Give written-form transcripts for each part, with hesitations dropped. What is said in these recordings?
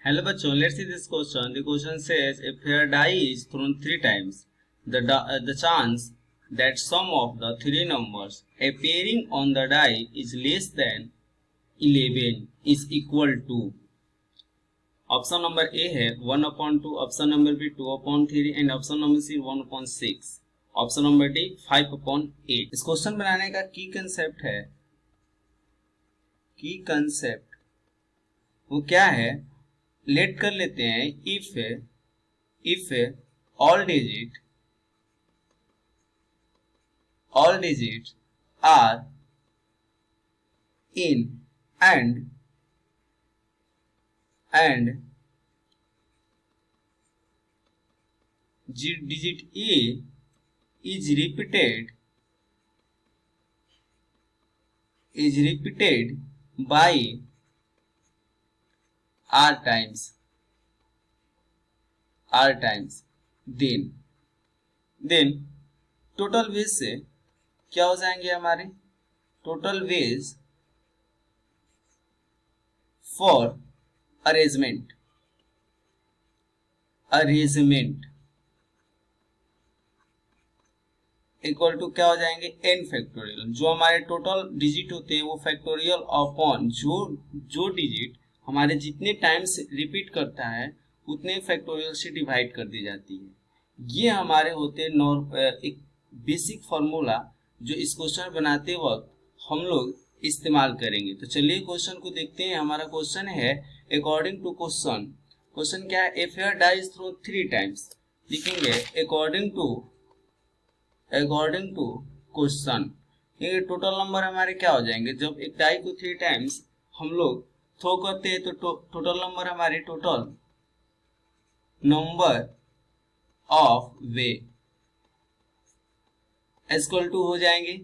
Hello bachon, let's see this question. The question says if a die is thrown 3 times, the chance that sum of the 3 numbers appearing on the die is less than 11 is equal to. Option number A है 1/2, option number B 2/3 and option number C 1/6, option number D 5/8। इस question बनाने का की concept वो क्या है, late कर लेते हैं। If all digit are in and digit A is repeated by r times, then total ways से क्या हो जाएंगे हमारे total ways for arrangement equal to क्या हो जाएंगे n फैक्टोरियल। जो हमारे टोटल डिजिट होते हैं वो फैक्टोरियल अपॉन जो डिजिट हमारे जितने टाइम्स रिपीट करता है उतने फैक्टोरियल से डिवाइड कर दी जाती है। ये हमारे होते हैं एक बेसिक फॉर्मूला जो इस क्वेश्चन बनाते वक्त हम लोग इस्तेमाल करेंगे। तो चलिए क्वेश्चन को देखते हैं। हमारा क्वेश्चन है अकॉर्डिंग टू क्वेश्चन क्या है, if your die is thrown 3 times, लिखेंगे अकॉर्डिंग टू क्वेश्चन। ये टोटल नंबर हमारे क्या हो जाएंगे, जब एक डाई को 3 टाइम्स हम लोग थ्रो करते हैं तो टोटल नंबर हमारे total number of way equal to हो जाएंगे।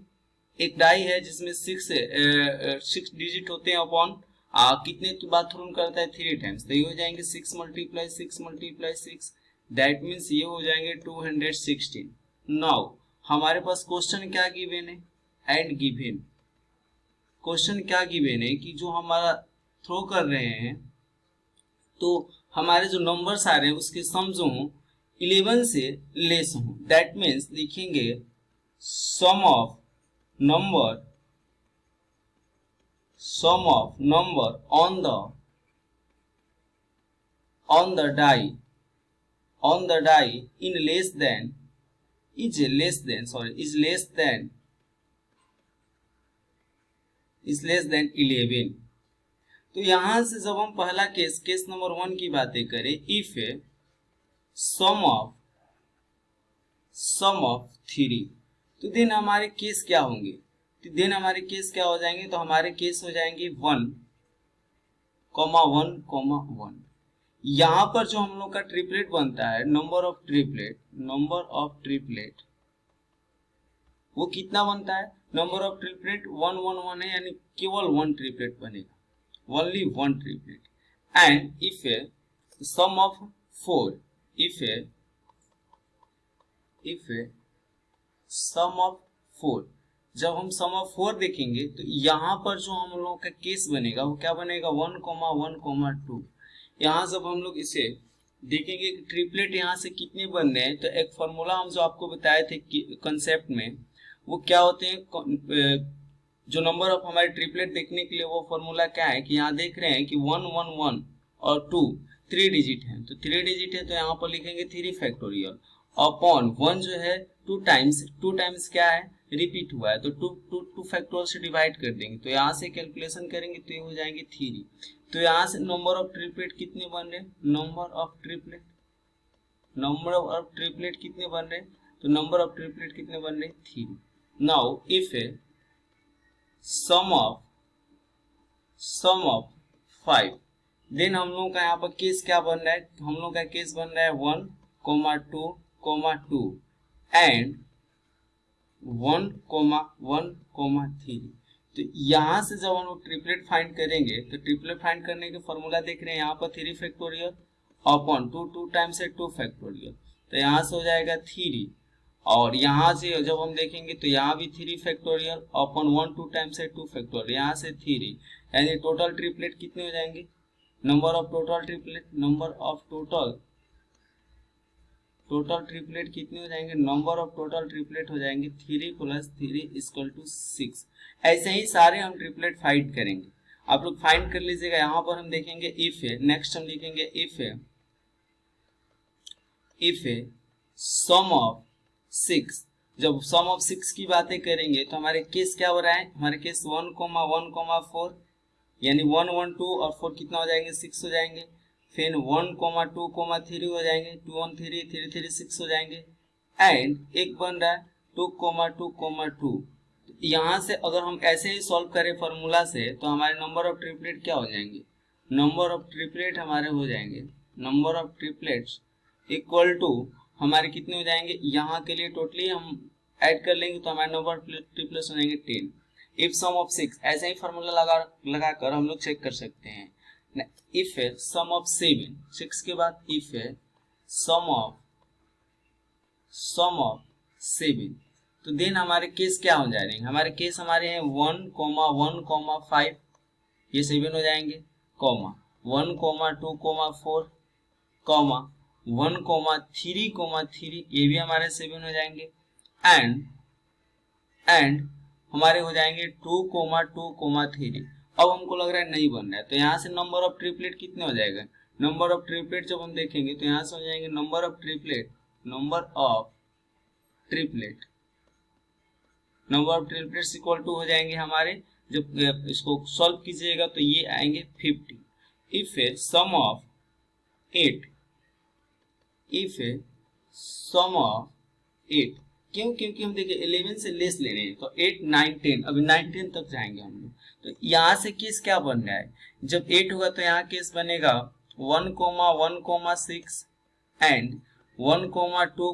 एक डाई है जिसमें 6 डिजिट होते हैं अपॉन कितने बार थ्रोन करता है 3 टाइम्स, तो ये हो जाएंगे 6 × 6 दैट मीन्स ये हो जाएंगे 216। नाउ हमारे पास क्वेश्चन क्या गिवन है, एंड गिवन क्वेश्चन क्या गिवन है कि जो हमारा थ्रो कर रहे हैं तो हमारे जो नंबर्स आ रहे हैं उसके सम जो हो 11 से लेस हो। दैट मीन्स लिखेंगे some of number on the die in less than 11। तो यहां से जब हम पहला केस नंबर 1 की बातें करें, इफ सम ऑफ 3, तो देन हमारे केस क्या होंगे, हो जाएंगे, तो हमारे केस हो जाएंगे 1, 1, 1। यहां पर जो हम लोग का ट्रिपलेट बनता है, नंबर ऑफ ट्रिपलेट वो कितना बनता है, नंबर ऑफ ट्रिपलेट 1, 1, 1 है, यानी केवल 1 ट्रिपलेट बनेगा, only 1 triplet। and if sum of 4, if sum of 4, जब हम सम ऑफ 4 देखेंगे तो यहाँ पर जो हम लोगों का केस बनेगा वो क्या बनेगा 1, 1, 2। यहाँ जब हम लोग इसे देखेंगे कि ट्रिपलेट यहाँ से कितने बन रहे हैं, तो एक फॉर्मूला हम जो आपको बताए थे कंसेप्ट में, वो क्या होते हैं, जो नंबर ऑफ हमारे ट्रिपलेट देखने के लिए वो फॉर्मूला क्या है कि यहाँ देख रहे हैं कि 1, 1, 1 और 2 3 डिजिट है, तो 3 डिजिट है तो यहाँ पर लिखेंगे 3 फैक्टोरियल अपॉन 1 जो है 2 टाइम्स क्या है रिपीट हुआ है, तो 2 फैक्टोरियल से डिवाइड कर देंगे, तो यहाँ से कैलकुलेशन करेंगे तो ये हो जाएंगे 3। तो यहाँ से नंबर ऑफ ट्रिपलेट कितने बन रहे, नंबर ऑफ ट्रिपलेट कितने बन रहे, तो नंबर ऑफ ट्रिपलेट कितने बन रहे 3। Now if sum of 5, then हम लोग का यहाँ पर केस क्या बन रहा है, हम लोग का केस बन रहा है 1, 2 एंड 1, 1, 3। तो यहाँ से जब हम लोग ट्रिपलेट फाइंड करेंगे तो ट्रिपलेट फाइंड करने के फॉर्मूला देख रहे हैं, यहाँ पर 3 फैक्टोरियल अपॉन 2 टाइम्स है 2 फैक्टोरियल, तो यहाँ से हो जाएगा 3, और यहाँ से जब हम देखेंगे तो यहाँ भी 3 फैक्टोरियल अपॉन 1, 2 टाइम्स है 2 फैक्टोरियल, यहाँ से 3, यानी टोटल ट्रिपलेट कितने हो जाएंगे number of total triplet, number of total triplet कितने हो जाएंगे, नंबर ऑफ टोटल ट्रिपलेट हो जाएंगे 3 + 3 = 6। ऐसे ही सारे हम ट्रिपलेट फाइंड करेंगे, आप लोग फाइंड कर लीजिएगा। यहाँ पर हम देखेंगे इफ है, नेक्स्ट हम लिखेंगे इफ है सम ऑफ 6। जब सम ऑफ 6 की बातें करेंगे तो हमारे केस क्या हो रहा है, हमारे केस 1, 1, 4, यानी 1, 1, 2 और 4 कितना हो जाएंगे, 6 हो जाएंगे। फिर 1, 2, 3 हो जाएंगे, 2, 1, 3, 3, 3, 6 हो जाएंगे। एंड एक बन रहा है 2, 2, 2। यहाँ से अगर हम ऐसे ही सॉल्व करें फॉर्मूला से तो हमारे नंबर ऑफ ट्रिपलेट क्या हो जाएंगे, नंबर ऑफ ट्रिपलेट हमारे हो जाएंगे, number of triplets equal to हमारे कितने हो जाएंगे, यहाँ के लिए टोटली हम ऐड कर लेंगे तो हमारे नंबर ऑफ ट्रिपलेट्स हो जाएंगे 10। इफ सम ऑफ 6, ऐसे ही फॉर्मूला लगाकर हम लोग चेक कर सकते हैं। इफ है सम ऑफ 7, 6 के बाद इफ है सम ऑफ 7, तो देन हमारे केस क्या हो जाएंगे, हमारे केस हमारे हैं 1, 1, 5, ये 7 हो जाएंगे, कॉमा 1, 2, 4, कॉमा 1, 3, ये भी हमारे 7 हो जाएंगे। एंड हमारे हो जाएंगे 2, 2, 3। अब हमको लग रहा है नहीं बन रहा है, तो यहाँ से नंबर ऑफ ट्रिपलेट कितने हो जाएगा, नंबर ऑफ ट्रिपलेट जब हम देखेंगे तो यहाँ से हो जाएंगे number of triplets equal to हो जाएंगे हमारे, जब इसको सॉल्व कीजिएगा तो ये आएंगे 50। इफ ए सम ऑफ 8, क्यों, क्योंकि हम देखिए 11 से लेस ले रहे हैं तो 8, 9, 10, अभी 9, 10 तक जाएंगे हम लोग। तो यहाँ से केस क्या बन रहा है, जब 8 होगा तो यहाँ केस बनेगा 1, 1, 6 एंड 1, 2,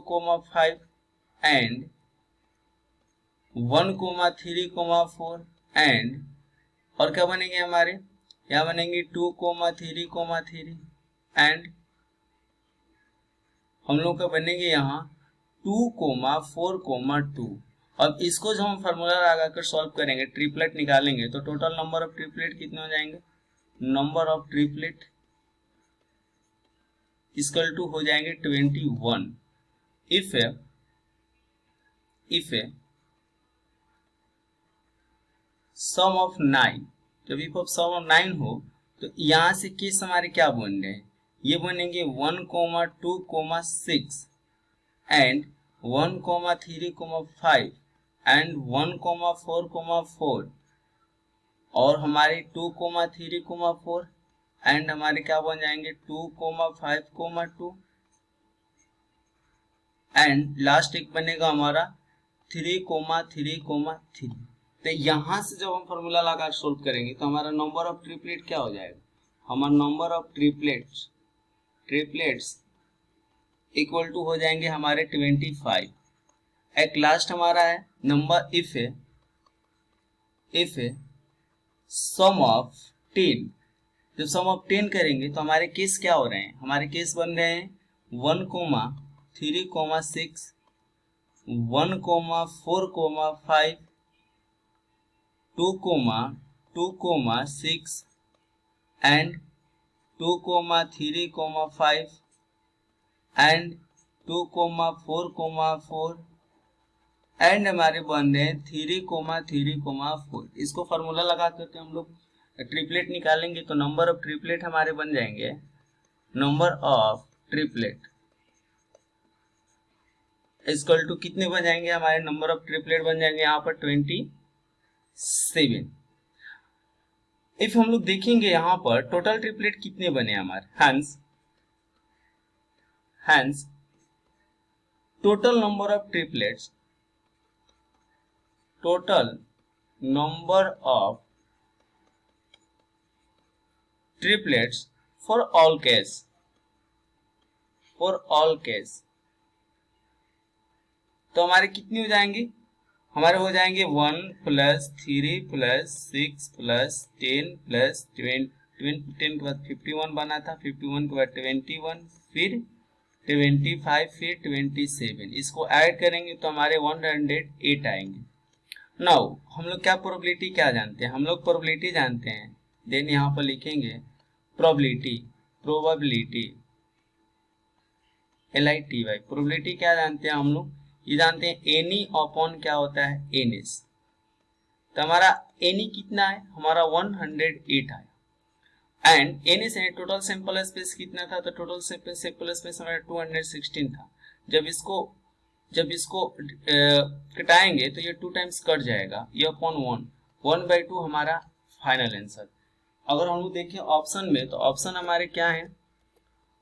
5 एंड 1, 3, 4 एंड और क्या बनेंगे हमारे, यहाँ बनेंगे 2, 3, एंड हम लोग का बनेंगे यहाँ 2, 4, 2। अब इसको जब हम फार्मूला लगाकर सॉल्व करेंगे, ट्रिपलेट निकालेंगे तो टोटल नंबर ऑफ ट्रिपलेट कितने हो जाएंगे, number of triplet equal to हो जाएंगे 21। इफ सम ऑफ 9, जब इफ ऑफ सम ऑफ 9 हो तो यहाँ से केस हमारे क्या बन रहे हैं, ये बनेंगे 1, 2, 6 एंड 1, 3, 5 एंड 1, 4, 4 और हमारे 2, 3, 4 एंड हमारे क्या बन जाएंगे 2, 5, 2 एंड लास्ट एक बनेगा हमारा 3, 3। तो यहाँ से जब हम फॉर्मूला लगाकर सोल्व करेंगे तो हमारा नंबर ऑफ ट्रिपलेट क्या हो जाएगा, हमारा number of triplets equal to हो जाएंगे हमारे 25। एक लास्ट हमारा है नंबर इफ है सम ऑफ 10, जब सम ऑफ 10 करेंगे तो हमारे केस क्या हो रहे हैं, हमारे केस बन रहे हैं 1, 3, 6 1, 4, 5 2, 6 एंड 2, 3, 5 एंड 2, 4, 4 एंड हमारे बन रहे हैं 3, 3, 4। इसको फॉर्मूला लगा करके हम लोग ट्रिपलेट निकालेंगे तो नंबर ऑफ ट्रिपलेट हमारे बन जाएंगे, number of triplet equal to कितने बन जाएंगे, हमारे नंबर ऑफ ट्रिपलेट बन जाएंगे यहाँ पर 27। इफ हम लोग देखेंगे यहाँ पर टोटल ट्रिपलेट कितने बने हमारे, hence total number of triplets, total number of triplets for all case, तो हमारे कितने हो जाएंगे, हमारे हो जाएंगे 1 + 3 + 6 + 10 + 10 के बाद 51 बना था, 51 के बाद 21 फिर 25 फिर 27, इसको ऐड करेंगे तो हमारे 108 आएंगे। नाउ हम लोग क्या प्रोबेबिलिटी क्या जानते हैं, हम लोग प्रोबेबिलिटी जानते हैं, देन यहाँ पर लिखेंगे प्रोबेबिलिटी, प्रोबेबिलिटी LITY, प्रोबेबिलिटी क्या जानते हैं हम लोग, ये जानते हैं एनी अपॉन क्या होता है एनएस। तो हमारा एनी कितना है, हमारा 108 है, एंड एनएस है टोटल सैंपल स्पेस कितना था, तो टोटल सैंपल स्पेस हमारा 216 था। जब इसको कटाएंगे तो ये 2 टाइम्स कट जाएगा, ये अपॉन 1/2 हमारा फाइनल आंसर। अगर हम लोग देखें ऑप्शन में, तो ऑप्शन हमारे क्या है,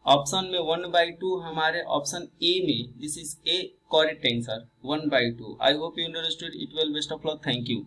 ऑप्शन में 1/2 हमारे ऑप्शन ए में, this is A correct answer 1/2। I hope you understood it well, best of luck, thank you.